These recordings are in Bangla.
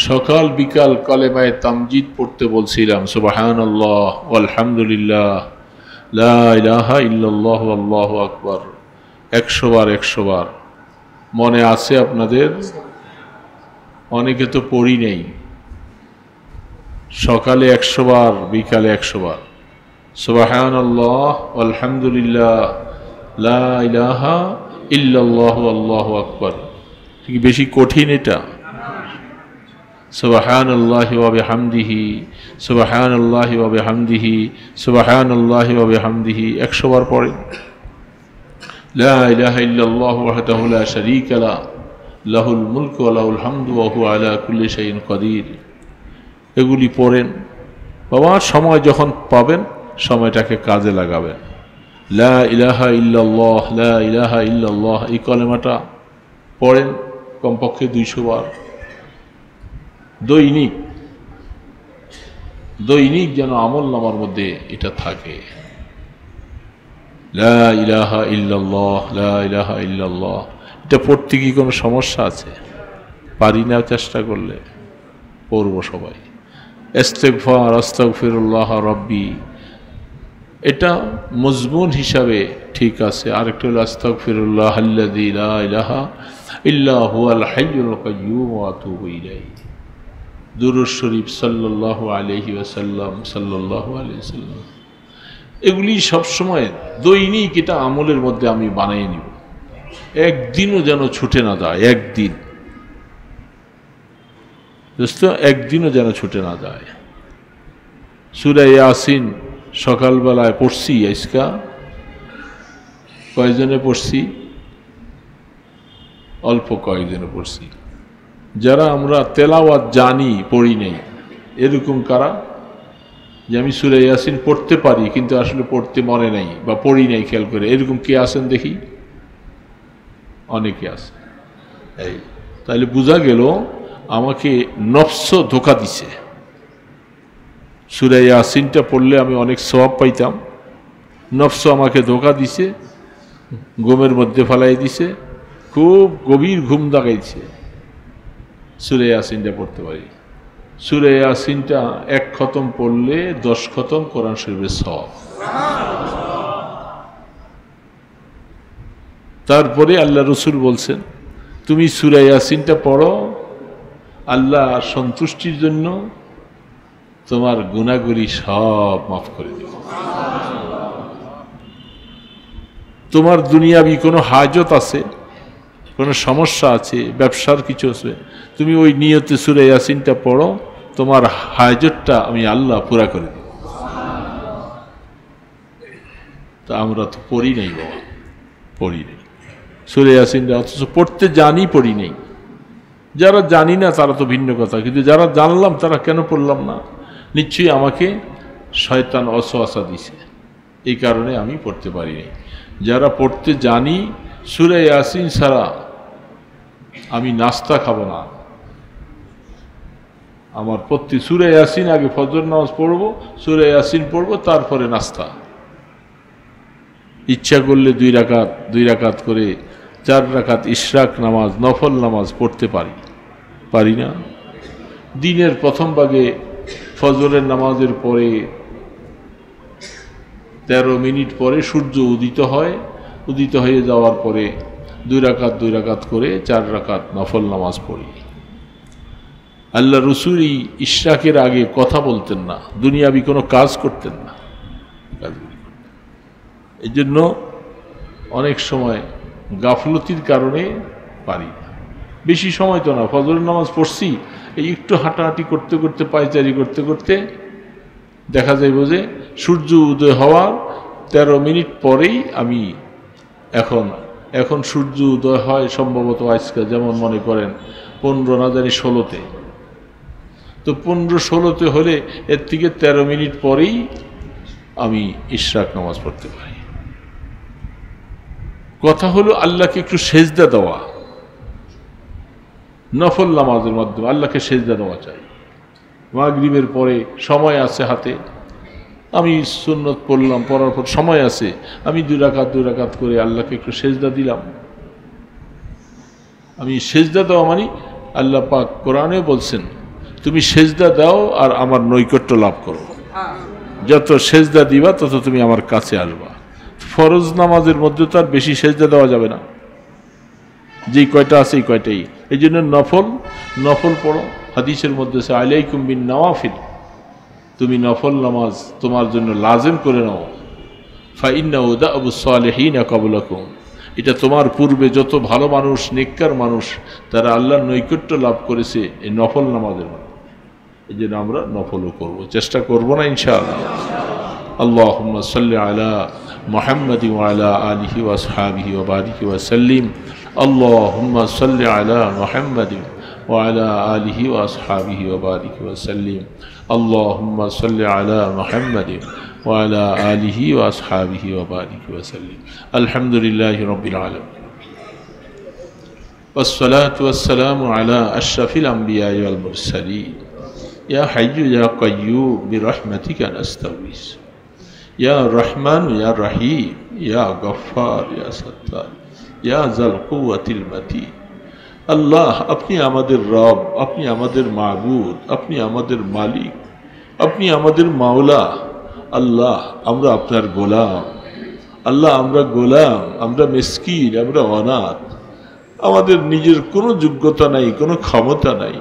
সকাল বিকাল কলেমায়ে তামজিদ পড়তে বলছিলাম, সুবহানাল্লাহ আলহামদুলিল্লাহ লা ইলাহা ইল্লাল্লাহু আল্লাহু আকবার 100 বার 100 বার। মনে আছে আপনাদের? অনেকে তো পড়ি নেই। সকালে 100 বার, বিকালে 100 বার সুবহানাল্লাহ আলহামদুলিল্লাহ লা ইলাহা ইল্লাল্লাহু আল্লাহু আকবার। কি বেশি কঠিন এটা? সুবহানাল্লাহি ওয়া বিহামদিহি সুবহানাল্লাহি ওয়া বিহামদিহি সুবহানাল্লাহি ওয়া বিহামদিহি 100 বার পড়েন। লা ইলাহা ইল্লাল্লাহু ওয়াহদাহু লা শারীকা লা লাহুল মুলকু ওয়া লাহুল হামদু ওয়া হুয়া আলা কুল্লি শাইইন কাদির। এগুলি পড়েন বাবা। সময় যখন পাবেন সময়টাকে কাজে লাগাবেন। লা ইলাহা ইল্লাল্লাহ লা ইলাহা ইল্লাল্লাহ এই কলেমাটা পড়েন কমপক্ষে 200 বার দৈনিক। দৈনিক যেন আমল নামার মধ্যে এটা থাকে। লা ইলাহা ইল্লাল্লাহ লা ইলাহা ইল্লাল্লাহ। এটা পড়তে কি কোনো সমস্যা আছে? পারি না, চেষ্টা করলে পড়ব সবাই। ইস্তিগফার আস্তাগফিরুল্লাহ রাব্বি, এটা মজমুন হিসাবে ঠিক আছে। আরেকটা হলো আস্তাগফিরুল্লাহ আল্লাযী লা ইলাহা ইল্লা হুয়াল হাইয়ুল কাইয়্যুম ওয়া আতুবু ইলাইহি। দুরূদ শরীফ সাল্লাল্লাহু আলাইহি ওয়াসাল্লাম সাল্লাল্লাহু আলাইহি ওয়াসাল্লাম, এগুলি সবসময় দৈনিক এটা আমলের মধ্যে আমি বানিয়ে নিব। একদিনও যেন ছুটে না যায়। একদিন দোস্ত, একদিনও যেন ছুটে না যায়। সূরা ইয়াসিন সকালবেলায় পড়ছি। আজকা কয়েকজনে পড়ছি? অল্প কয়েকজনে পড়ছি। যারা আমরা তেলাওয়াত জানি, পড়ি নাই, এরকম কারা? যে আমি সূরা ইয়াসিন পড়তে পারি কিন্তু আসলে পড়তে মনে নাই বা পড়ি নাই খেয়াল করে, এরকম কে আছেন দেখি? অনেকে আছে। এই তাহলে বোঝা গেল আমাকে নফস ধোঁকা দিছে। সূরা ইয়াসিনটা পড়লে আমি অনেক সওয়াব পাইতাম, নফস আমাকে ধোঁকা দিছে, ঘুমের মধ্যে ফেলাই দিছে, খুব গভীর ঘুম দাগাইছে। সূরা ইয়াসিনটা পড়তে পারি। সূরা ইয়াসিনটা 1 খতম পড়লে 10 খতম কোরআন শরীফের সওয়াব। তারপরে আল্লাহ রসুল বলছেন, তুমি সূরা ইয়াসিনটা পড়ো, আল্লাহ সন্তুষ্টির জন্য তোমার গুনাহগুলি সব মাফ করে দিবে। তোমার দুনিয়াবি কোনো হাজত আছে, কোনো সমস্যা আছে, ব্যবসার কিছু আছে, তুমি ওই নিয়তে সূরা ইয়াসিনটা পড়ো, তোমার হাজতটা আমি আল্লাহ পুরা করে দেব। তা আমরা তো পড়ি নাই বাবা, পড়ি নাই সূরা ইয়াসিনটা, অথচ পড়তে জানি, পড়ি নাই। যারা জানি না তারা তো ভিন্ন কথা, কিন্তু যারা জানলাম তারা কেন পড়লাম না? নিশ্চয়ই আমাকে শয়তান ওয়াসওয়াসা দিছে, এই কারণে আমি পড়তে পারি নাই। যারা পড়তে জানি, সূরা ইয়াসিন ছাড়া আমি নাস্তা খাবো না। আমার প্রতি সূরা ইয়াসিন, আগে ফজর নামাজ পড়বো, সূরা ইয়াসিন পড়বো, তারপরে নাস্তা। ইচ্ছা করলে 2 রাকাত করে 4 রাকাত ইশরাক নামাজ, নফল নামাজ পড়তে পারি, পারি না? দিনের প্রথম ভাগে ফজরের নামাজের পরে 13 মিনিট পরে সূর্য উদিত হয়। উদিত হয়ে যাওয়ার পরে 2 রাকাত করে 4 রাকাত নফল নামাজ পড়ি। আল্লাহ রসুল এই ইশরাকের আগে কথা বলতেন না, দুনিয়াবি কোনো কাজ করতেন না। এই জন্য অনেক সময় গাফলতির কারণে পারি না। বেশি সময় তো না, ফজরের নামাজ পড়ছি, এই একটু হাঁটাহাঁটি করতে করতে, পায়চারি করতে করতে দেখা যাইব যে সূর্য উদয় হওয়ার 13 মিনিট পরেই আমি এখন সূর্য উদয় হয় সম্ভবত আজকে, যেমন মনে করেন 15 না জানি 16-তে, তো 15-16-তে হলে এর থেকে 13 মিনিট পরেই আমি ইশরাক নামাজ পড়তে পারি। কথা হলো আল্লাহকে একটু সেজদা দেওয়া, নফল নামাজের মাধ্যমে আল্লাহকে সেজদা দেওয়া চাই। মাগরিবের পরে সময় আছে হাতে, আমি সুন্নত পড়লাম, পড়ার পর সময় আছে, আমি 2 রাকাত করে আল্লাহকে একটু সেজদা দিলাম। আমি সেজদা দেওয়া মানে আল্লাহ পাক কোরআনে বলছেন তুমি সেজদা দাও আর আমার নৈকট্য লাভ করো। যত সেজদা দিবা তত তুমি আমার কাছে আসবা। ফরজ নামাজের মধ্যে তো আর বেশি সেজদা দেওয়া যাবে না, যেই কয়টা আছে এই কয়টাই। এই জন্য নফল পড়ো। হাদিসের মধ্যে আছে আলাইকুম বিন নওয়াফিল, তুমি নফল নামাজ তোমার জন্য লাজিম করে নাও। ফাইন্নাহু দা'বুস সালিহিনা ক্বাবলাকুম, এটা তোমার পূর্বে যত ভালো মানুষ, নেককার মানুষ, তারা আল্লাহর নৈকট্য লাভ করেছে এই নফল নামাজের মাধ্যমে। এই জন্য আমরা নফলও করবো, চেষ্টা করবো না ইনশাআল্লাহ। আল্লাহুম্মা সাল্লি আলা মুহাম্মাদিন ওয়া আলা আলিহি ওয়া আসহাবিহি ওয়া বারিক ওয়া সাল্লিম। আল্লাহুম্মা সাল্লি আলা মুহাম্মাদিন ওয়া আলা আলিহি ওয়া আসহাবিহি ওয়া বারিক ওয়া সাল্লিম। আল্লাহুম্মা সাল্লি আলা মুহাম্মাদিন ওয়া আলা আলিহি ওয়া আসহাবিহি ওয়া বারিক ওয়া সাল্লিম। আলহামদুলিল্লাহি রাব্বিল আলামিন। ওয়াসসালাতু ওয়াসসালামু আলা আশরাফিল আমবিয়া ওয়াল মুরসালিন। ইয়া হাইয়্যু ইয়া কাইয়্যুম বিরহমাতিকা নাস্তাগীস। ইয়া রহমান ইয়া রহিম ইয়া গফফার ইয়া সাত্তার ইয়া যাল কুওয়াতিল মাতিন। আল্লাহ, আপনি আমাদের রব, আপনি আমাদের মাবুদ, আপনি আমাদের মালিক, আপনি আমাদের মাওলা। আল্লাহ, আমরা আপনার গোলাম। আল্লাহ, আমরা গোলাম, আমরা মিসকিন, আমরা অনাথ। আমাদের নিজের কোনো যোগ্যতা নাই, কোনো ক্ষমতা নাই।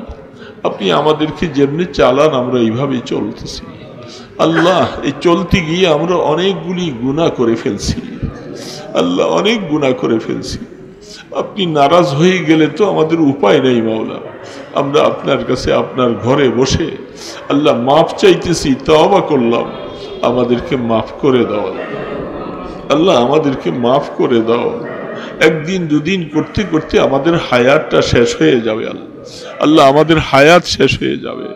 আপনি আমাদেরকে যেমনি চালান আমরা এইভাবেই চলতেছি। আল্লাহ, এই চলতে গিয়ে আমরা অনেকগুলি গুনাহ করে ফেলছি। আল্লাহ, অনেক গুনাহ করে ফেলছি। আপনি নারাজ হয়ে গেলে তো আমাদের উপায় নেই মাওলা। আমরা আপনার কাছে আপনার ঘরে বসে আল্লাহ মাফ চাইতেছি, তওবা করলাম, আমাদেরকে মাফ করে দাও আল্লাহ, আমাদেরকে মাফ করে দাও। একদিন দুদিন করতে করতে আমাদের হায়াতটা শেষ হয়ে যাবে। আল্লাহ, আমাদের হায়াত শেষ হয়ে যাবে।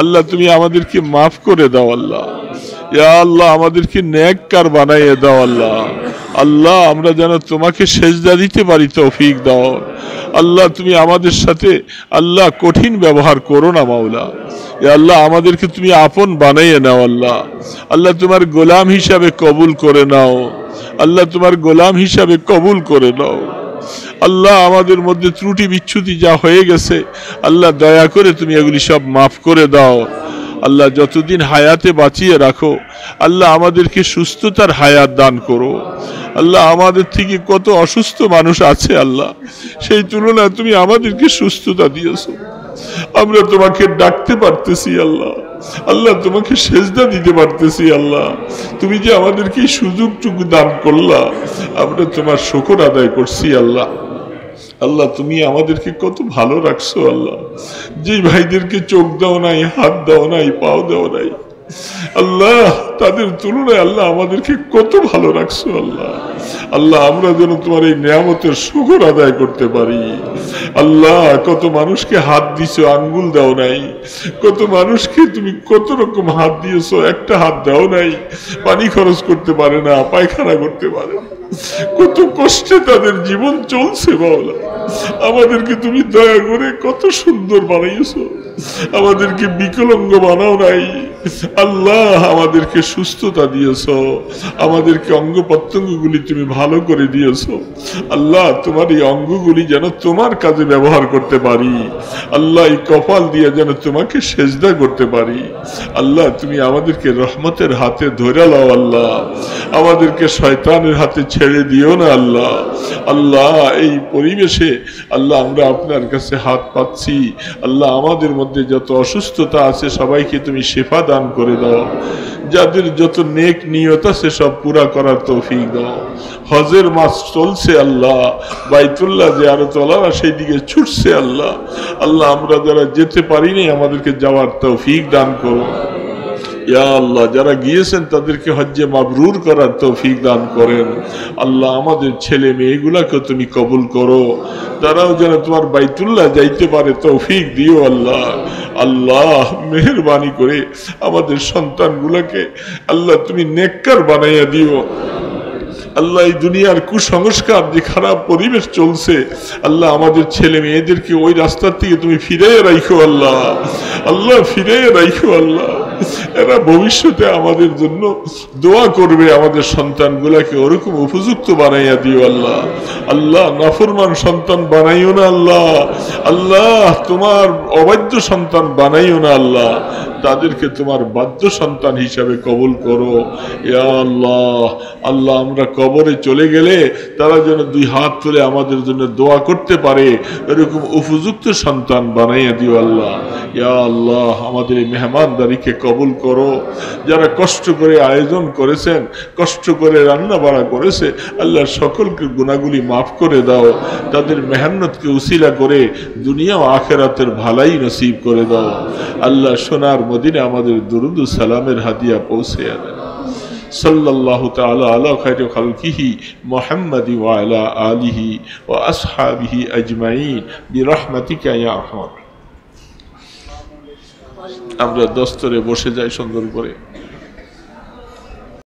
আল্লাহ, তুমি আমাদেরকে মাফ করে দাও আল্লাহ। ইয়া আল্লাহ, আমাদেরকে নেককার বানাইয়ে দাও আল্লাহ। আল্লাহ, আমরা যেন তোমাকে সেজদা দিতে পারি তৌফিক দাও আল্লাহ। তুমি আমাদের সাথে আল্লাহ কঠিন ব্যবহার করো না মাওলা। ইয়া আল্লাহ, আমাদেরকে তুমি আপন বানাইয়ে নাও আল্লাহ। আল্লাহ, তোমার গোলাম হিসাবে কবুল করে নাও আল্লাহ, তোমার গোলাম হিসাবে কবুল করে নাও আল্লাহ। আমাদের মধ্যে ত্রুটি বিচ্ছুতি যা হয়ে গেছে আল্লাহ, দয়া করে তুমি এগুলি সব মাফ করে দাও আল্লাহ। যতদিন হায়াতে বাঁচিয়ে রাখো আল্লাহ, আমাদেরকে সুস্থতার হায়াত দান করো আল্লাহ। আমাদের থেকে কত অসুস্থ মানুষ আছে আল্লাহ, সেই তুলনায় তুমি আমাদেরকে সুস্থতা দিয়েছো। আমরা তোমাকে ডাকতে পারতেছি আল্লাহ। আল্লাহ, তোমাকে সেজদা দিতে পারতেছি আল্লাহ। তুমি যে আমাদেরকে এই সুযোগটুকু দান করলা, আমরা তোমার শুকর আদায় করছি আল্লাহ। আল্লাহ, তুমি আমাদেরকে কত ভালো রাখছো আল্লাহ। যে ভাইদেরকে চোখ দাও নাই, হাত দাও নাই, পাও দাও নাই আল্লাহ, তাদের তুলনায় আল্লাহ আমাদেরকে কত ভালো রাখছো আল্লাহ। আল্লাহ, আমরা যেন তোমার এই নিয়ামতের শুকর আদায় করতে পারি আল্লাহ। কত মানুষকে হাত দিছো, আঙ্গুল দাও নাই। কত মানুষকে তুমি কত রকম হাত দিয়েছো, একটা হাত দাও নাই। পানি খরচ করতে পারে না, পায়খানা করতে পারে না, কত কষ্টে তাদের জীবন চলছে বাবা। আমাদেরকে তুমি দয়া করে কত সুন্দর বানাইছো। আমাদেরকে বিকলাঙ্গ বানাও নাই আল্লাহ। আমাদেরকে সুস্থতা দিয়েছো, আমাদেরকে অঙ্গ প্রত্যঙ্গগুলি তুমি ভালো করে দিয়েছো আল্লাহ। তোমার এই অঙ্গগুলি যেন তোমার কাজে ব্যবহার করতে পারি আল্লাহ। এই কপাল দিয়ে যেন তোমাকে সেজদা করতে পারি আল্লাহ। তুমি আমাদেরকে রহমতের হাতে ধরে লাও আল্লাহ। আমাদেরকে শয়তানের হাতে ছেড়ে দিও না আল্লাহ। আল্লাহ, এই পরিবেশে আল্লাহ আমরা আপনার কাছে হাত পাচ্ছি আল্লাহ। আমাদের মধ্যে যত অসুস্থতা আছে সবাইকে তুমি শিফা দান করে দাও। যাদের যত নেক নিয়ত আছে সব পুরা করার তৌফিক দাও। হজের মাস চলছে আল্লাহ, বাইতুল্লাহ জিয়ারত ওয়ালারা সেই দিকে ছুটছে আল্লাহ। আল্লাহ, আমরা যারা যেতে পারিনি আমাদেরকে যাওয়ার তৌফিক দান করো ইয়া আল্লাহ। যারা গিয়েছেন তাদেরকে হজ্জে মাবরুর করার তৌফিক দান করেন আল্লাহ। আমাদের ছেলে মেয়েগুলাকে তুমি কবুল করো, তারাও যেন তোমার বাইতুল্লাহ যাইতে পারে তৌফিক দিও আল্লাহ। আল্লাহ, মেহেরবানি করে আমাদের সন্তানগুলোকে আল্লাহ তুমি নেককার বানাইয়া দিও আল্লাহ। এই দুনিয়ার কুসংস্কার যে খারাপ পরিবেশ চলছে আল্লাহ, আমাদের ছেলে মেয়েদেরকে ওই রাস্তার থেকে তুমি ফিরিয়ে রাখো আল্লাহ। আল্লাহ, ফিরিয়ে রাখো আল্লাহ। এরা ভবিষ্যতে আমাদের জন্য দোয়া করবে, আমাদের সন্তানগুলাকে ওরকম উপযুক্ত বানাইয়া দিও আল্লাহ। আল্লাহ নাফরমান সন্তান বানাইও না আল্লাহ, আল্লাহ তোমার অবাধ্য সন্তান বানাইও না আল্লাহ, তাদেরকে তোমার বাধ্য সন্তান হিসাবে কবুল করো ইয়া আল্লাহ। আল্লাহ আমরা কবরে চলে গেলে তারা যেন দুই হাত তুলে আমাদের জন্য দোয়া করতে পারে এরকম উপযুক্ত সন্তান বানাইয়া দিও আল্লাহ। ইয়া আল্লাহ আমাদের এই মেহমানদারিকে কবুল করো, যারা কষ্ট করে আয়োজন করেছেন, কষ্ট করে রান্না বাড়া করেছে, আল্লাহ সকলকে গুনাহগুলি মাফ করে দাও, তাদের মেহনতকে উসিলা করে দুনিয়া ও আখিরাতের ভালাই নসিব করে দাও আল্লাহ। সোনার মদিনে আমাদের দুরুদ ও সালামের হাদিয়া পৌঁছে দেন। সাল্লাল্লাহু তাআলা আলা খায়রি খালকিহি মুহাম্মাদি ওয়া আলা আলিহি ওয়া আসহাবিহি আজমাইন বিরহমাতিকা ইয়া আরহামার। আমরা দস্তরে বসে যাই সুন্দর করে।